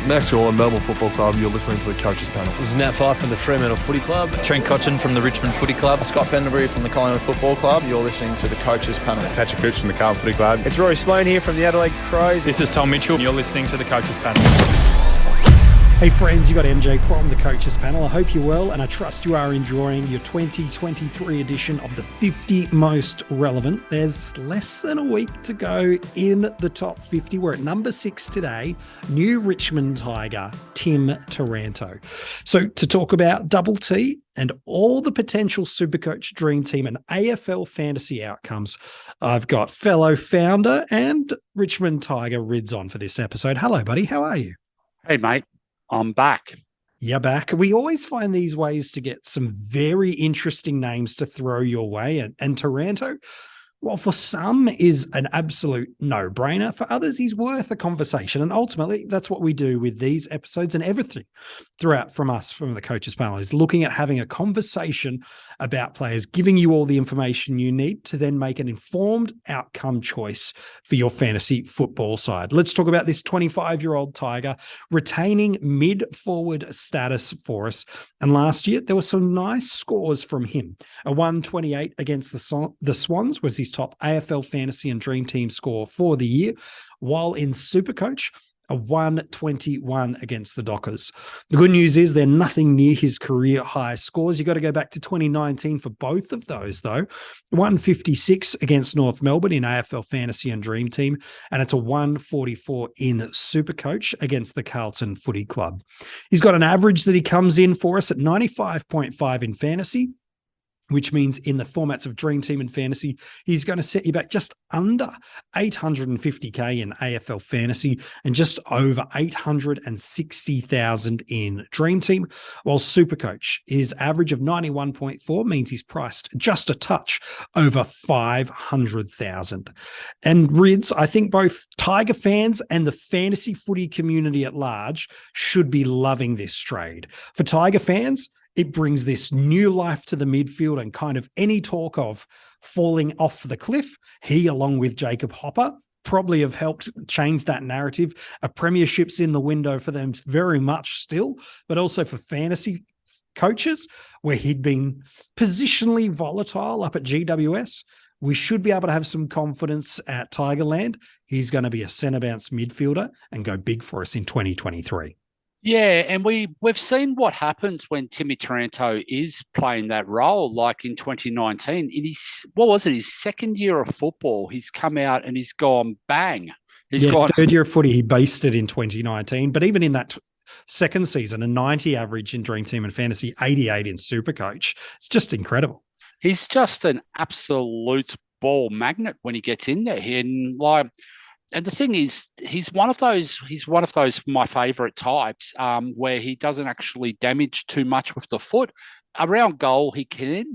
Max Gorlin, Melbourne Football Club. You're listening to the Coaches Panel. This is Nat Fyfe from the Fremantle Footy Club. Trent Cotchin from the Richmond Footy Club. Scott Pendlebury from the Collingwood Football Club. You're listening to the Coaches Panel. Patrick Cooch from the Carlton Footy Club. It's Rory Sloane here from the Adelaide Crows. This is Tom Mitchell. You're listening to the Coaches Panel. Hey friends, you got MJ from the Coaches Panel. I hope you're well and I trust you are enjoying your 2023 edition of the 50 Most Relevant. There's less than a week to go in the top 50. We're at number 6 today, new Richmond Tiger, Tim Taranto. So to talk about Double T and all the potential SuperCoach Dream Team and AFL fantasy outcomes, I've got fellow founder and Richmond Tiger Rids on for this episode. Hello buddy, how are you? Hey mate. I'm back. You're back. We always find these ways to get some very interesting names to throw your way. And Taranto, well, for some is an absolute no-brainer. For others, he's worth a conversation. And ultimately, that's what we do with these episodes and everything throughout from us, from the Coaches Panel, is looking at having a conversation about players, giving you all the information you need to then make an informed outcome choice for your fantasy football side. Let's talk about this 25-year-old Tiger retaining mid-forward status for us. And last year, there were some nice scores from him. A 128 against the Swans was his top AFL Fantasy and Dream Team score for the year, while in SuperCoach, a 121 against the Dockers. The good news is they're nothing near his career high scores. You got to go back to 2019 for both of those, though. 156 against North Melbourne in AFL Fantasy and Dream Team, and it's a 144 in SuperCoach against the Carlton Footy Club. He's got an average that he comes in for us at 95.5 in fantasy, which means in the formats of Dream Team and Fantasy, he's going to set you back just under 850K in AFL Fantasy and just over 860,000 in Dream Team, while SuperCoach, his average of 91.4 means he's priced just a touch over 500,000. And Rids, I think both Tiger fans and the fantasy footy community at large should be loving this trade. For Tiger fans, it brings this new life to the midfield, and kind of any talk of falling off the cliff, he, along with Jacob Hopper, probably have helped change that narrative. A premiership's in the window for them very much still, but also for fantasy coaches, where he'd been positionally volatile up at GWS. We should be able to have some confidence at Tigerland. He's going to be a centre bounce midfielder and go big for us in 2023. Yeah, and we've seen what happens when Timmy Taranto is playing that role, like in 2019. In his, his second year of football, he's come out and he's gone bang. Third year of footy, he based in 2019. But even in that second season, a 90 average in Dream Team and Fantasy, 88 in SuperCoach. It's just incredible. He's just an absolute ball magnet when he gets in there. And the thing is, he's one of those my favourite types, where he doesn't actually damage too much with the foot. Around goal, he can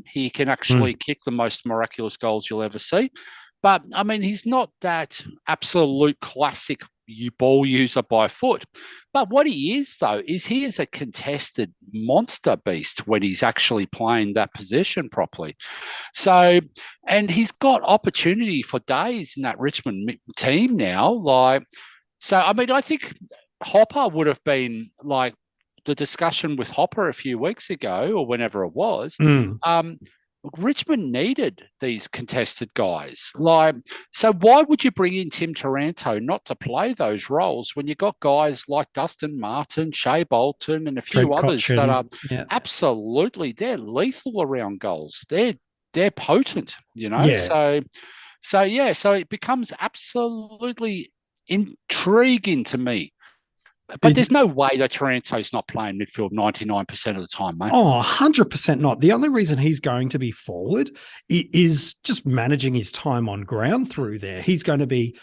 actually kick the most miraculous goals you'll ever see. But I mean, he's not that absolute classic ball user by foot. But what he is, though, is he is a contested monster beast when he's actually playing that position properly. So, and he's got opportunity for days in that Richmond team now. I think Hopper would have been like the discussion with Hopper a few weeks ago or whenever it was. Richmond needed these contested guys. So why would you bring in Tim Taranto not to play those roles when you got guys like Dustin Martin, Shea Bolton, and a few others that are absolutely, they're lethal around goals. They're potent, you know. Yeah. So it becomes absolutely intriguing to me. But there's no way that Taranto's not playing midfield 99% of the time, mate. Oh, 100% not. The only reason he's going to be forward is just managing his time on ground through there. He's going to be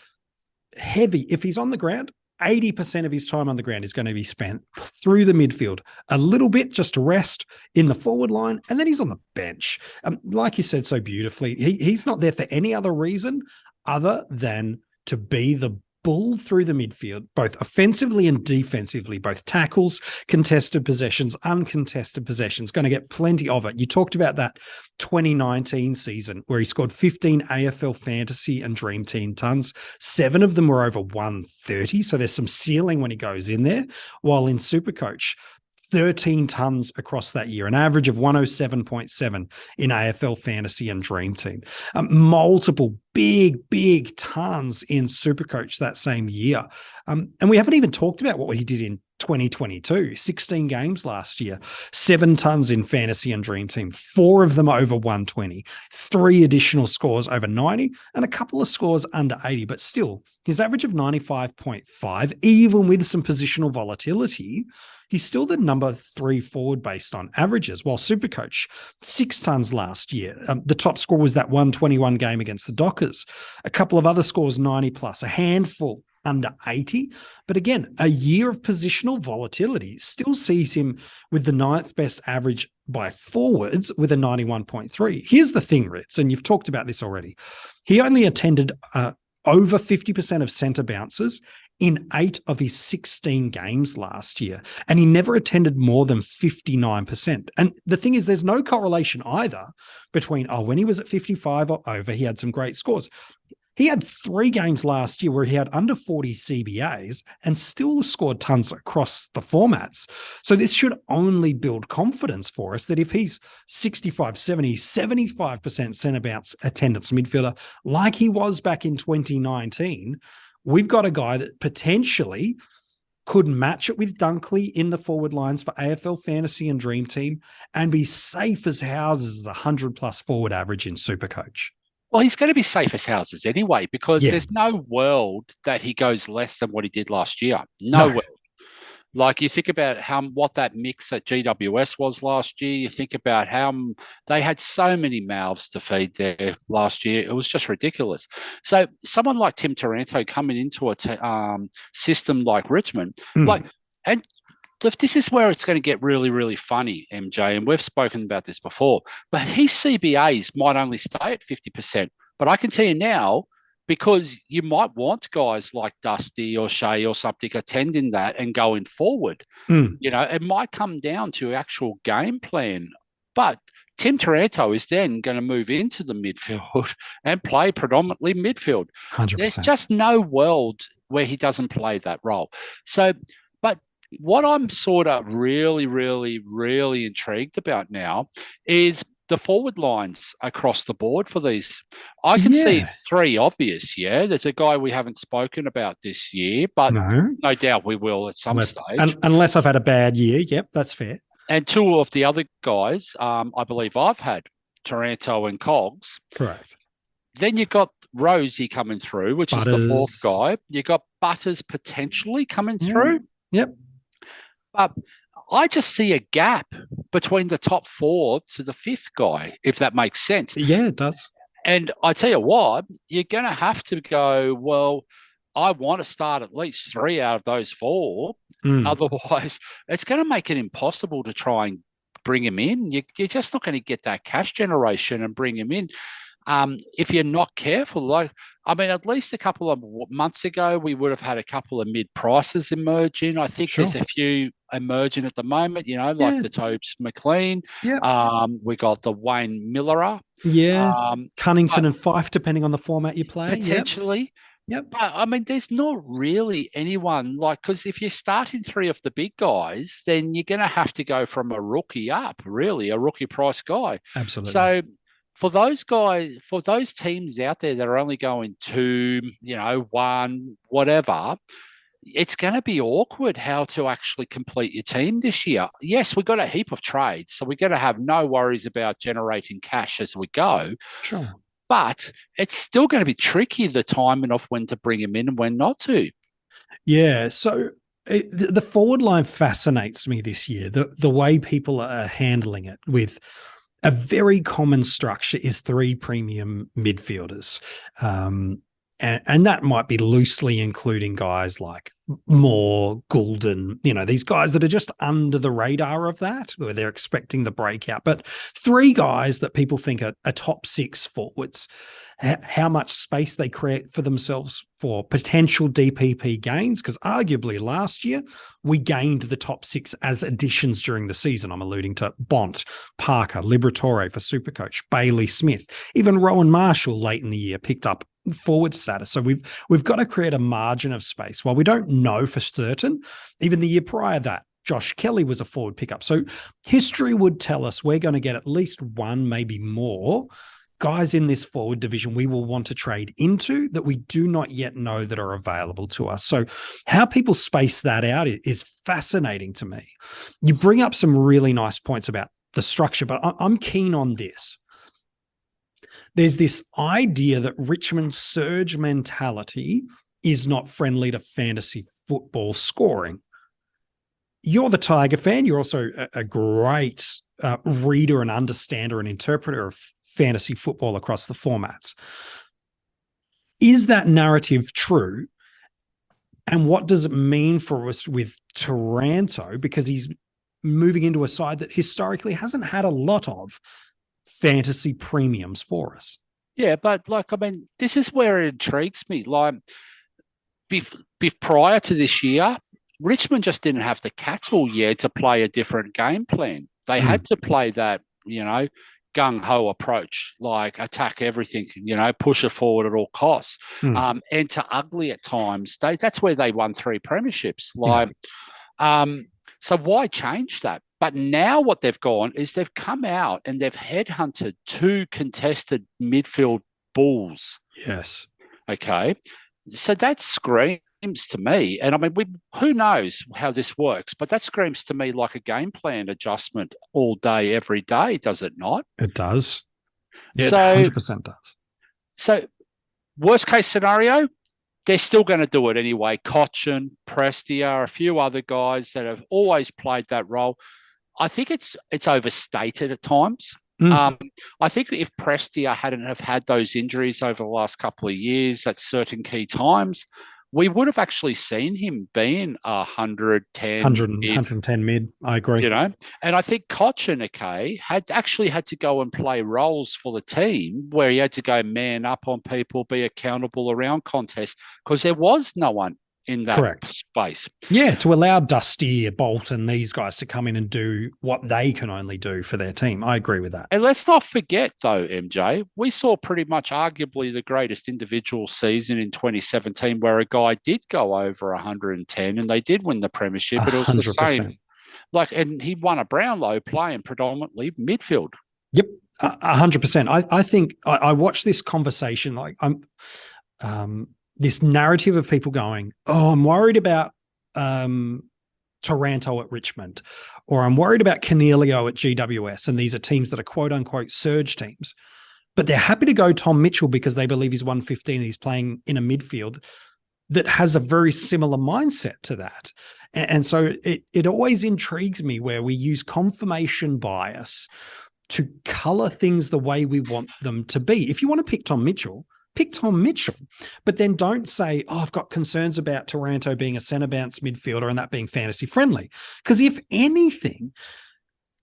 heavy. If he's on the ground, 80% of his time on the ground is going to be spent through the midfield. A little bit just to rest in the forward line, and then he's on the bench. Like you said so beautifully, he's not there for any other reason other than to be the bull through the midfield, both offensively and defensively, both tackles, contested possessions, uncontested possessions, going to get plenty of it. You talked about that 2019 season where he scored 15 AFL Fantasy and Dream Team tons. 7 of them were over 130. So there's some ceiling when he goes in there. While in SuperCoach, 13 tons across that year, an average of 107.7 in AFL Fantasy and Dream Team. Multiple big tons in SuperCoach that same year. And we haven't even talked about what he did in 2022, 16 games last year, 7 tons in Fantasy and Dream Team, 4 of them over 120, 3 additional scores over 90, and a couple of scores under 80. But still, his average of 95.5, even with some positional volatility, he's still the number 3 forward based on averages, while SuperCoach, 6 tons last year. The top score was that 121 game against the Dockers. A couple of other scores, 90 plus, a handful under 80. But again, a year of positional volatility still sees him with the 9th best average by forwards with a 91.3. Here's the thing, Ritz, and you've talked about this already. He only attended over 50% of centre bounces in 8 of his 16 games last year, and he never attended more than 59%. And the thing is, there's no correlation either between, when he was at 55 or over, he had some great scores. He had 3 games last year where he had under 40 CBAs and still scored tons across the formats. So this should only build confidence for us that if he's 65, 70, 75% centre bounce attendance midfielder, like he was back in 2019, we've got a guy that potentially could match it with Dunkley in the forward lines for AFL Fantasy and Dream Team and be safe as houses as a 100-plus forward average in SuperCoach. Well, he's going to be safe as houses anyway, because there's no world that he goes less than what he did last year. No world. Like, you think about what that mix at GWS was last year. You think about how they had so many mouths to feed there last year. It was just ridiculous. So someone like Tim Taranto coming into a system like Richmond, this is where it's going to get really, really funny, MJ, and we've spoken about this before, but his CBAs might only stay at 50%. But I can tell you now, because you might want guys like Dusty or Shea or something attending that and going forward. It might come down to actual game plan. But Tim Taranto is then going to move into the midfield and play predominantly midfield. 100%. There's just no world where he doesn't play that role. So, but what I'm sort of really, really, really intrigued about now is the forward lines across the board for these. I can see 3 obvious, There's a guy we haven't spoken about this year, but no doubt we will at some stage. Unless I've had a bad year. Yep, that's fair. And 2 of the other guys, I believe I've had, Taranto and Cogs. Correct. Then you've got Rosie coming through, which is the 4th guy. You've got Butters potentially coming through. Yep. But I just see a gap between the top 4 to the 5th guy, if that makes sense. Yeah, it does. And I tell you what, you're going to have to go, well, I want to start at least 3 out of those 4. Otherwise, it's going to make it impossible to try and bring him in. You're just not going to get that cash generation and bring him in. If you're not careful, at least a couple of months ago, we would have had a couple of mid prices emerging. I think there's a few emerging at the moment, the Tobes McLean. We got the Wayne Millerer. Cunnington and Fife, depending on the format you play. Potentially. Yep. But, there's not really anyone because if you're starting 3 of the big guys, then you're going to have to go from a rookie up, really, a rookie price guy. Absolutely. So, for those guys, for those teams out there that are only going 2, 1, whatever, it's going to be awkward how to actually complete your team this year. Yes, we've got a heap of trades, so we're going to have no worries about generating cash as we go. Sure. But it's still going to be tricky, the timing of when to bring him in and when not to. Yeah, so the forward line fascinates me this year, the way people are handling it with a very common structure is 3 premium midfielders. And that might be loosely including guys like Moore, Goulden, these guys that are just under the radar of that, where they're expecting the breakout. But 3 guys that people think are top 6 forwards, how much space they create for themselves for potential DPP gains, because arguably last year we gained the top 6 as additions during the season. I'm alluding to Bont, Parker, Liberatore for Supercoach, Bailey Smith, even Rowan Marshall late in the year picked up forward status. So we've got to create a margin of space. While we don't know for certain, even the year prior that, Josh Kelly was a forward pickup. So history would tell us we're going to get at least 1, maybe more guys in this forward division we will want to trade into that we do not yet know that are available to us. So how people space that out is fascinating to me. You bring up some really nice points about the structure, but I'm keen on this. There's this idea that Richmond's surge mentality is not friendly to fantasy football scoring. You're the Tiger fan. You're also a great reader and understander and interpreter of fantasy football across the formats. Is that narrative true? And what does it mean for us with Taranto? Because he's moving into a side that historically hasn't had a lot of fantasy premiums for us. Yeah, but this is where it intrigues me. Prior to this year, Richmond just didn't have the cattle yet to play a different game plan. They had to play that, gung-ho approach, like attack everything, push it forward at all costs. And to ugly at times, that's where they won 3 premierships. So why change that? But now what they've gone is they've come out and they've headhunted 2 contested midfield bulls. Yes. Okay. So that screams to me, and who knows how this works, but that screams to me like a game plan adjustment all day, every day, does it not? It does. Yeah, so, it 100% does. So worst case scenario, they're still going to do it anyway. Cochin, Prestia, a few other guys that have always played that role. I think it's overstated at times. I think if Prestia hadn't have had those injuries over the last couple of years at certain key times, we would have actually seen him being 110 mid. I agree. And I think Cochin, had to go and play roles for the team where he had to go man up on people, be accountable around contests, because there was no one in that space. Yeah, to allow Dusty, Bolton, these guys to come in and do what they can only do for their team. I agree with that. And let's not forget, though, MJ, we saw pretty much arguably the greatest individual season in 2017 where a guy did go over 110 and they did win the premiership, but it was 100%. The same. And he won a Brownlow playing predominantly midfield. Yep, 100%. I think I watched this conversation this narrative of people going, I'm worried about Taranto at Richmond, or I'm worried about Cornelio at GWS, and these are teams that are quote-unquote surge teams. But they're happy to go Tom Mitchell because they believe he's 115 and he's playing in a midfield that has a very similar mindset to that. And so it always intrigues me where we use confirmation bias to color things the way we want them to be. If you want to pick Tom Mitchell, but then don't say, I've got concerns about Taranto being a centre bounce midfielder and that being fantasy friendly. Because if anything,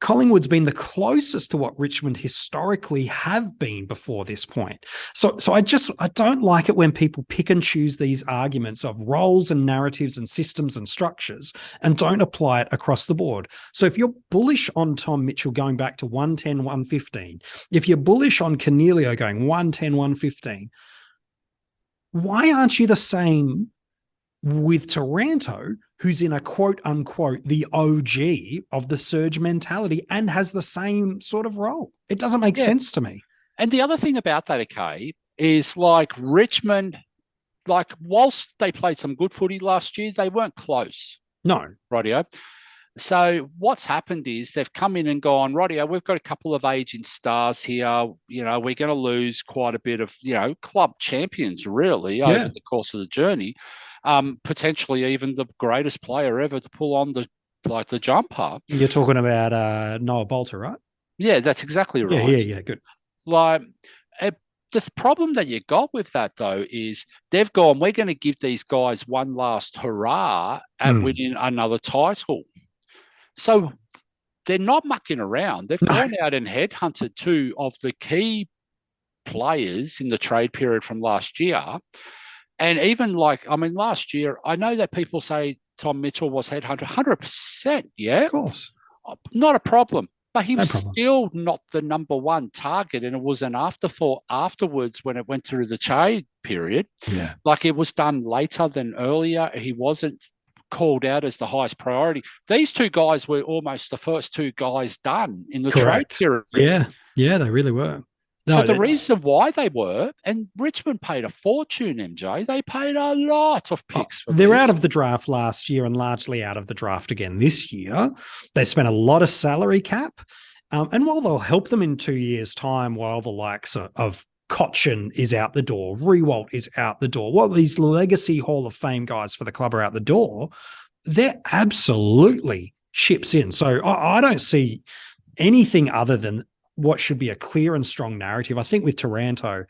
Collingwood's been the closest to what Richmond historically have been before this point. So I don't like it when people pick and choose these arguments of roles and narratives and systems and structures and don't apply it across the board. So if you're bullish on Tom Mitchell going back to 110, 115, if you're bullish on Cornelio going 110, 115, why aren't you the same with Taranto, who's in a quote-unquote the OG of the surge mentality and has the same sort of role? It doesn't make sense to me. And the other thing about that, is Richmond, whilst they played some good footy last year, they weren't close. No. Rightio. So what's happened is they've come in and gone, rightio, we've got a couple of aging stars here. We're going to lose quite a bit of, club champions, really, over the course of the journey. Potentially even the greatest player ever to pull on the jumper. You're talking about Noah Bolter, right? Yeah, that's exactly right. Yeah, good. the problem that you got with that, though, is they've gone, we're going to give these guys one last hurrah at winning another title. So they're not mucking around. They've gone out and headhunted two of the key players in the trade period from last year. And even last year, I know that people say Tom Mitchell was headhunted 100%. Yeah. Of course. Not a problem. But he was still not the number one target. And it was an afterthought afterwards when it went through the trade period. Yeah. Like it was done later than earlier. He wasn't called out as the highest priority. These two guys were almost the first two guys done in the trade period. Yeah, they really were. So the reason why they were, and Richmond paid a fortune, MJ, they paid a lot of picks. They're out of the draft last year and largely out of the draft again this year. They spent a lot of salary cap. And while they'll help them in 2 years' time, while the likes of Cochin is out the door, Rewalt is out the door, while these legacy Hall of Fame guys for the club are out the door, they're absolutely chips in. So I don't see anything other than what should be a clear and strong narrative. I think with Taranto,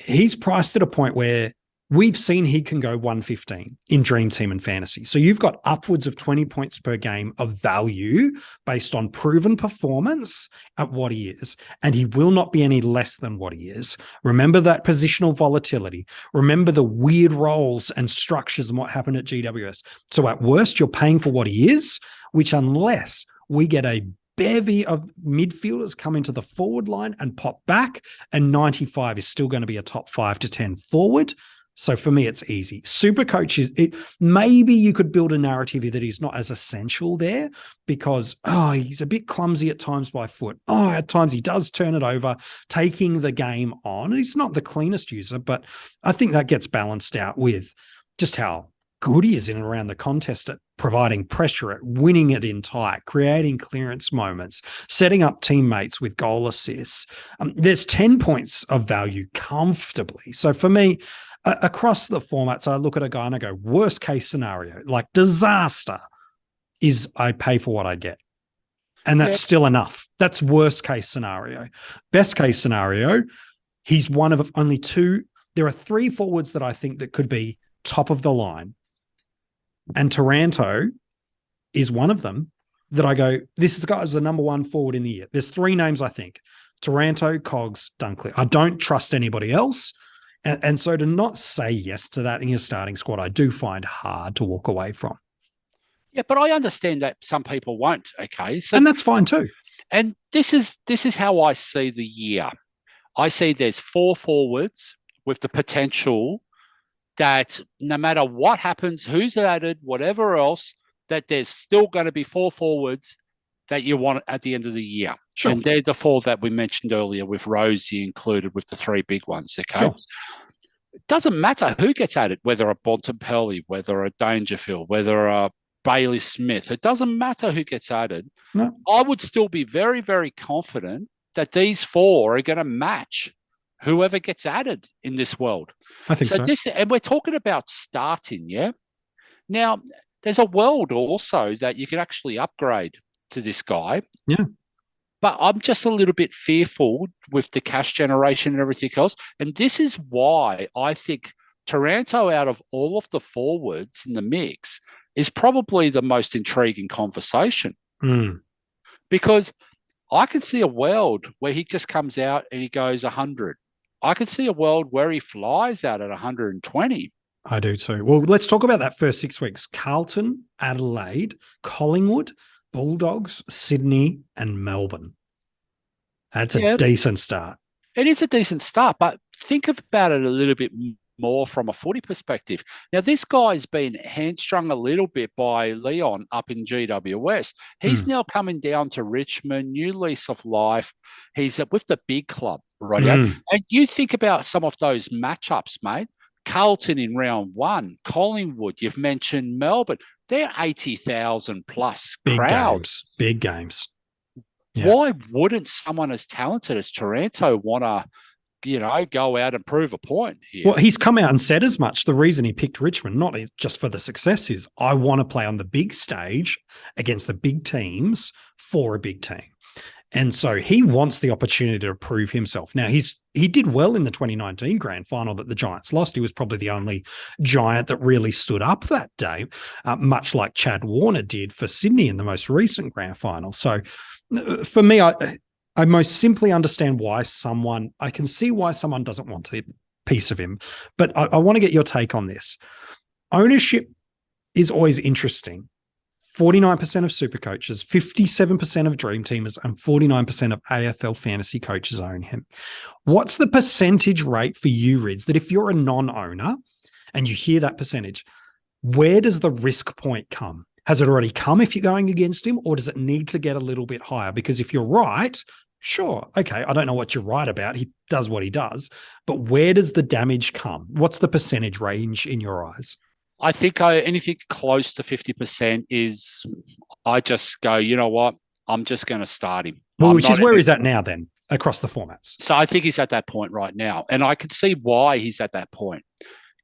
he's priced at a point where we've seen he can go 115 in Dream Team and fantasy. So you've got upwards of 20 points per game of value based on proven performance at what he is. And he will not be any less than what he is. Remember that positional volatility. Remember the weird roles and structures and what happened at GWS. So at worst, you're paying for what he is, which unless we get a bevy of midfielders come into the forward line and pop back, and 95 is still going to be a top 5 to 10 forward. So for me, it's easy. SuperCoach maybe you could build a narrative that he's not as essential there because, he's a bit clumsy at times by foot. At times he does turn it over, taking the game on. He's not the cleanest user, but I think that gets balanced out with just how good he is in and around the contest at providing pressure, at winning it in tight, creating clearance moments, setting up teammates with goal assists. There's 10 points of value comfortably. So for me, across the formats, I look at a guy and I go, worst case scenario, like disaster, is I pay for what I get. And that's still enough. That's worst case scenario. Best case scenario, he's one of only two. There are three forwards that I think that could be top of the line. And Taranto is one of them that I go, this guy is the number one forward in the year. There's three names, I think. Taranto, Cogs, Dunkley. I don't trust anybody else. And so to not say yes to that in your starting squad, I do find hard to walk away from. Yeah, but I understand that some people won't, okay? So, and that's fine too. And this is how I see the year. I see there's four forwards with the potential that no matter what happens, who's added, whatever else, that there's still going to be four forwards that you want at the end of the year. Sure. And they're the four that we mentioned earlier with Rosie included with the three big ones, okay? Sure. It doesn't matter who gets added, whether a Bontempelli, whether a Dangerfield, whether a Bailey Smith. It doesn't matter who gets added. No. I would still be very, very confident that these four are going to match whoever gets added in this world. I think so. And we're talking about starting, yeah? Now, there's a world also that you can actually upgrade to this guy. Yeah. But I'm just a little bit fearful with the cash generation and everything else. And this is why I think Taranto, out of all of the forwards in the mix, is probably the most intriguing conversation. Because I can see a world where he just comes out and he goes 100. I could see a world where he flies out at 120. I do too. Well, let's talk about that first 6 weeks. Carlton, Adelaide, Collingwood, Bulldogs, Sydney, and Melbourne. That's a decent start. It is a decent start, but think about it a little bit more from a footy perspective. Now, this guy's been hamstrung a little bit by Leon up in GWS. He's now coming down to Richmond, new lease of life. He's with the big club, right? And you think about some of those matchups, mate. Carlton in round one, Collingwood, you've mentioned Melbourne. They're 80,000 plus crowds. Big games. Yeah. Why wouldn't someone as talented as Taranto want to, go out and prove a point here? Well, he's come out and said as much. The reason he picked Richmond, not just for the success, is I want to play on the big stage against the big teams for a big team. And so he wants the opportunity to prove himself. Now, he's he did well in the 2019 grand final that the Giants lost. He was probably the only Giant that really stood up that day, much like Chad Warner did for Sydney in the most recent grand final. So for me, I most simply understand why I can see why someone doesn't want a piece of him. But I want to get your take on this. Ownership is always interesting. 49% of super coaches, 57% of dream teamers, and 49% of AFL fantasy coaches own him. What's the percentage rate for you, Rids, that if you're a non-owner and you hear that percentage, where does the risk point come? Has it already come if you're going against him, or does it need to get a little bit higher? Because if you're right, sure, okay, I don't know what you're right about. He does what he does. But where does the damage come? What's the percentage range in your eyes? I think anything close to 50% is, I just go, you know what? I'm just going to start him. Well, which is where he's at now then, across the formats. So I think he's at that point right now. And I can see why he's at that point.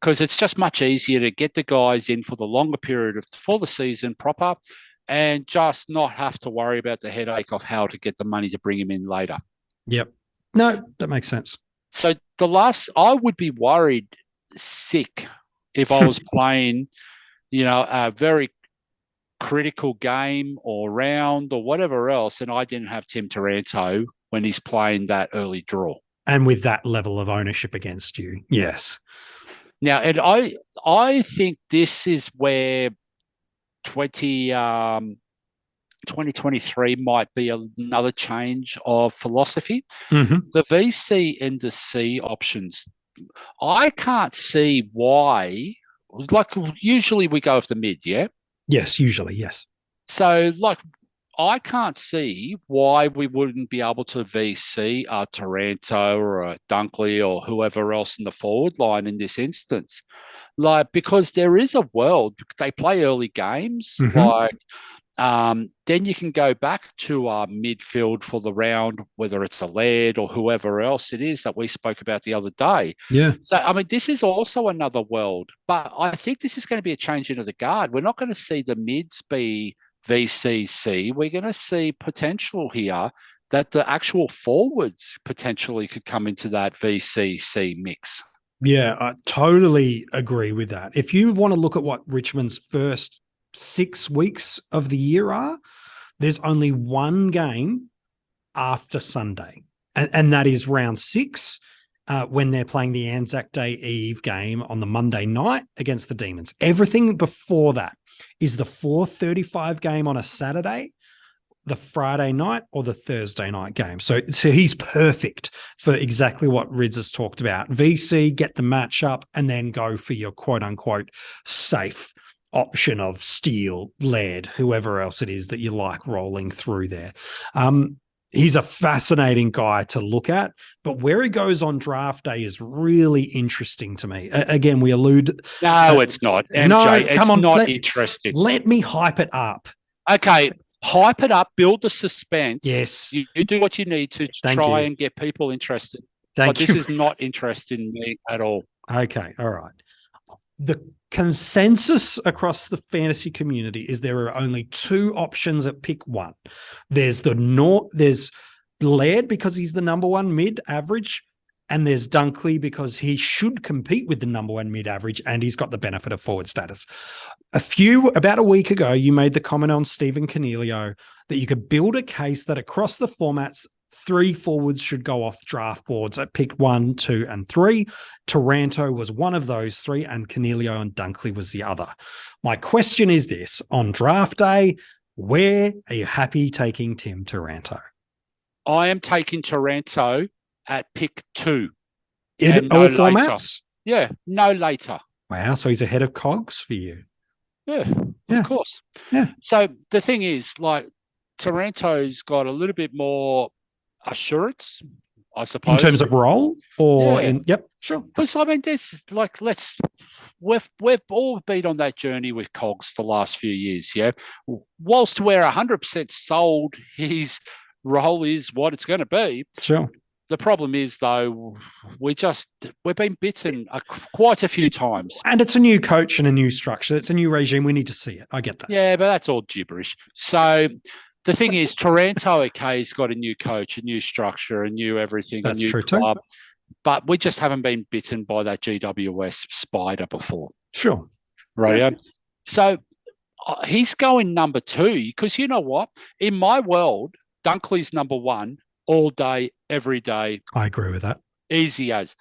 Because it's just much easier to get the guys in for the longer period for the season proper and just not have to worry about the headache of how to get the money to bring him in later. Yep. No, that makes sense. So I would be worried sick if I was playing, a very critical game or round or whatever else, and I didn't have Tim Taranto when he's playing that early draw. And with that level of ownership against you, yes. Now, and I think this is where 2023 might be another change of philosophy. Mm-hmm. The VC and the C options, I can't see why. Like, usually we go with the mid, yeah? Yes, usually, yes. So, I can't see why we wouldn't be able to VC a Taranto or a Dunkley or whoever else in the forward line in this instance. Because there is a world, they play early games, Mm-hmm. then you can go back to midfield for the round, whether it's a Laird or whoever else it is that we spoke about the other day. Yeah. So, this is also another world, but I think this is going to be a change into the guard. We're not going to see the mids be VCC. We're going to see potential here that the actual forwards potentially could come into that VCC mix. Yeah, I totally agree with that. If you want to look at what Richmond's first 6 weeks of the year are, there's only one game after Sunday, and that is round 6 when they're playing the Anzac Day Eve game on the Monday night against the Demons. Everything before that is the 4:35 game on a Saturday, the Friday night, or the Thursday night game. So he's perfect for exactly what Rids has talked about. VC, get the matchup, and then go for your quote-unquote safe option of Steele, Laird, whoever else it is that you like rolling through there. He's a fascinating guy to look at, but where he goes on draft day is really interesting to me. Again, we allude... No, it's not. MJ, no, come on, it's not interesting. Let me hype it up. Okay, hype it up, build the suspense. Yes. You do what you need to try and get people interested. But this is not interesting me at all. Okay, all right. The consensus across the fantasy community is there are only 2 options at pick 1. There's there's Laird because he's the number 1 mid-average, and there's Dunkley because he should compete with the number 1 mid-average, and he's got the benefit of forward status. About a week ago, you made the comment on Stephen Cornelio that you could build a case that across the formats, 3 forwards should go off draft boards at pick 1, 2, and 3. Taranto was one of those 3, and Cornelio and Dunkley was the other. My question is this: on draft day, where are you happy taking Tim Taranto? I am taking Taranto at pick 2. In all formats? Yeah, no later. Wow, so he's ahead of Cogs for you. Yeah, of course. Yeah. So the thing is, Taranto's got a little bit more assurance, I suppose, in terms of role, or yep, sure. Because there's we've all been on that journey with Cogs the last few years. Yeah, whilst we're 100% sold, his role is what it's going to be. Sure. The problem is, though, we've been bitten quite a few times, and it's a new coach and a new structure. It's a new regime. We need to see it. I get that. Yeah, but that's all gibberish. So. The thing is, Taranto, has got a new coach, a new structure, a new everything, That's a new true club. too. but we just haven't been bitten by that GWS spider before. Sure. Right. Yeah. So he's going number 2 because you know what? In my world, Dunkley's number 1 all day, every day. I agree with that. Easy as.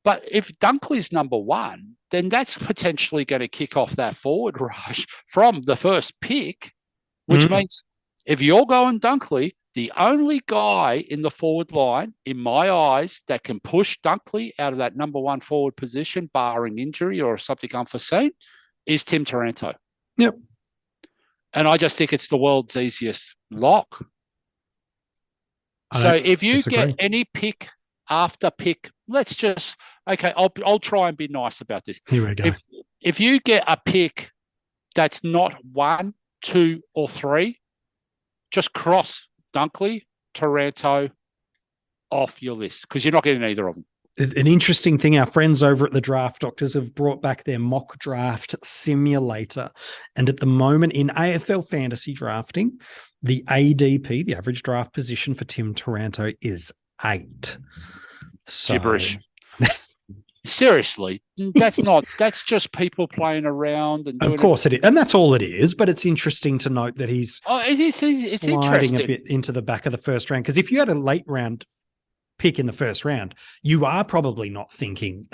But if Dunkley's number 1, then that's potentially going to kick off that forward rush from the first pick, which means if you're going Dunkley, the only guy in the forward line, in my eyes, that can push Dunkley out of that number 1 forward position, barring injury or something unforeseen, is Tim Taranto. Yep. And I just think it's the world's easiest lock. So if you get any pick after pick, let's just, okay, I'll try and be nice about this. Here we go. If you get a pick that's not 1, 2, or 3, just cross Dunkley, Taranto off your list because you're not getting either of them. An interesting thing, our friends over at the Draft Doctors have brought back their mock draft simulator. And at the moment in AFL fantasy drafting, the ADP, the average draft position for Tim Taranto, is 8. So, gibberish. Seriously, that's just people playing around. And of course it is. And that's all it is. But it's interesting to note that he's it's sliding a bit into the back of the first round. Because if you had a late round pick in the first round, you are probably not thinking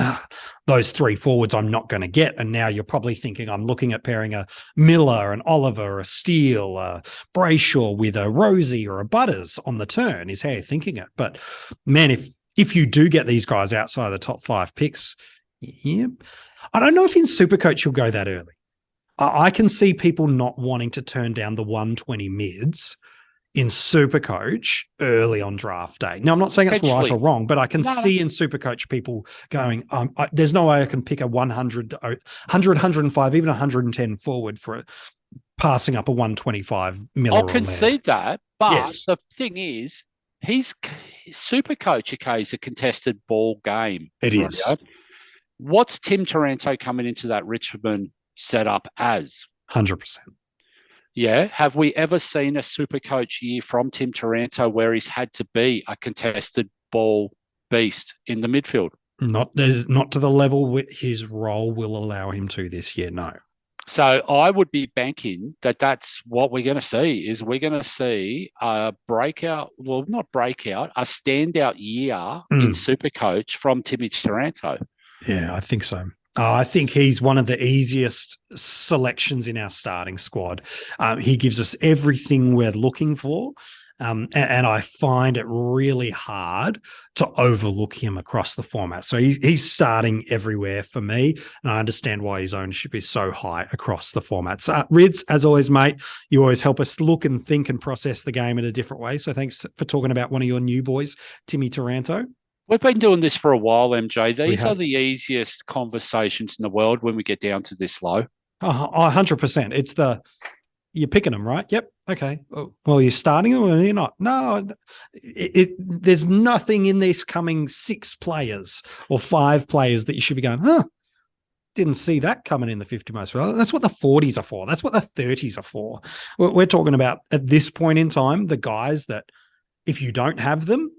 those 3 forwards I'm not going to get. And now you're probably thinking I'm looking at pairing a Miller, an Oliver, a Steele, a Brayshaw with a Rosie or a Butters on the turn is how you're thinking it. But man, if you do get these guys outside the top 5 picks, yeah, I don't know if in SuperCoach you'll go that early. I can see people not wanting to turn down the 120 mids in SuperCoach early on draft day. Now, I'm not saying it's right or wrong, but I can see in SuperCoach people going, there's no way I can pick a 100, 105, even 110 forward for passing up a 125 Miller. I'll concede that, but the thing is, SuperCoach, okay, is a contested ball game. It is. Right? What's Tim Taranto coming into that Richmond setup as? 100%. Yeah. Have we ever seen a SuperCoach year from Tim Taranto where he's had to be a contested ball beast in the midfield? Not to the level his role will allow him to this year, no. So I would be banking that that's what we're going to see, is we're going to see a breakout, well, not breakout, a standout year in SuperCoach from Timmy Taranto. Yeah, I think so. I think he's one of the easiest selections in our starting squad. He gives us everything we're looking for. And I find it really hard to overlook him across the format. So he's starting everywhere for me. And I understand why his ownership is so high across the formats. Rids, as always, mate, you always help us look and think and process the game in a different way. So thanks for talking about one of your new boys, Timmy Taranto. We've been doing this for a while, MJ. These are the easiest conversations in the world when we get down to this low. 100%. It's you're picking them, right? Yep. Okay. Well, you're starting them or you're not? No, there's nothing in this coming 6 players or 5 players that you should be going, didn't see that coming in the 50 most relevant. That's what the 40s are for. That's what the 30s are for. We're talking about at this point in time, the guys that if you don't have them,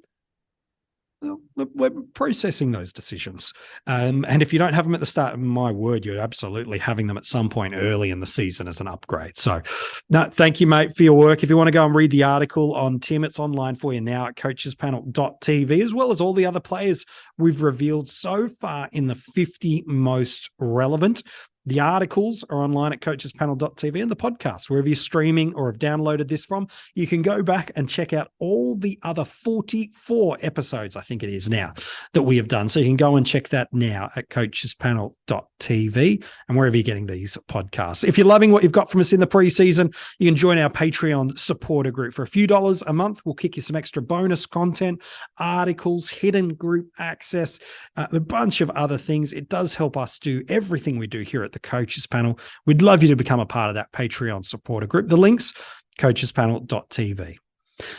we're processing those decisions. And if you don't have them at the start, my word, you're absolutely having them at some point early in the season as an upgrade. So no, thank you, mate, for your work. If you want to go and read the article on Tim, it's online for you now at coachespanel.tv, as well as all the other players we've revealed so far in the 50 most relevant. The articles are online at coachespanel.tv and the podcast, wherever you're streaming or have downloaded this from, you can go back and check out all the other 44 episodes, I think it is now, that we have done. So you can go and check that now at coachespanel.tv and wherever you're getting these podcasts. If you're loving what you've got from us in the preseason, you can join our Patreon supporter group. For a few dollars a month, we'll kick you some extra bonus content, articles, hidden group access, a bunch of other things. It does help us do everything we do here at the Coaches Panel. We'd love you to become a part of that Patreon supporter group. The links, coachespanel.tv.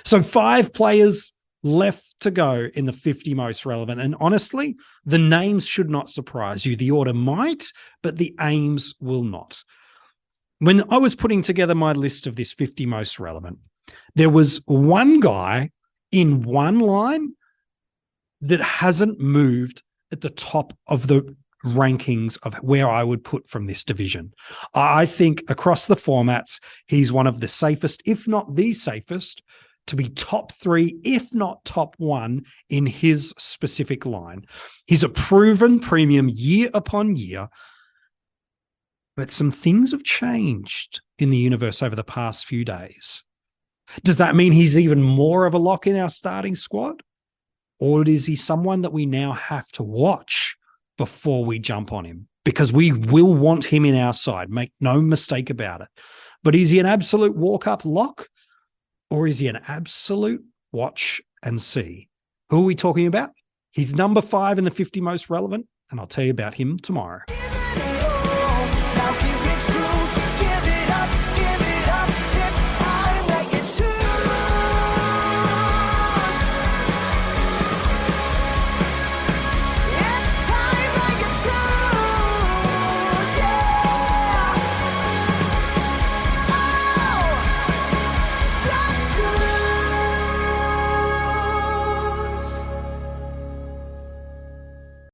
So 5 players left to go in the 50 most relevant. And honestly, the names should not surprise you. The order might, but the aims will not. When I was putting together my list of this 50 most relevant, there was one guy in one line that hasn't moved at the top of the rankings of where I would put from this division. I think across the formats, he's one of the safest, if not the safest, to be top 3, if not top 1 in his specific line. He's a proven premium year upon year, but some things have changed in the universe over the past few days. Does that mean he's even more of a lock in our starting squad? Or is he someone that we now have to watch before we jump on him? Because we will want him in our side, make no mistake about it. But is he an absolute walk-up lock? Or is he an absolute watch and see? Who are we talking about? He's number 5 in the 50 most relevant, and I'll tell you about him tomorrow.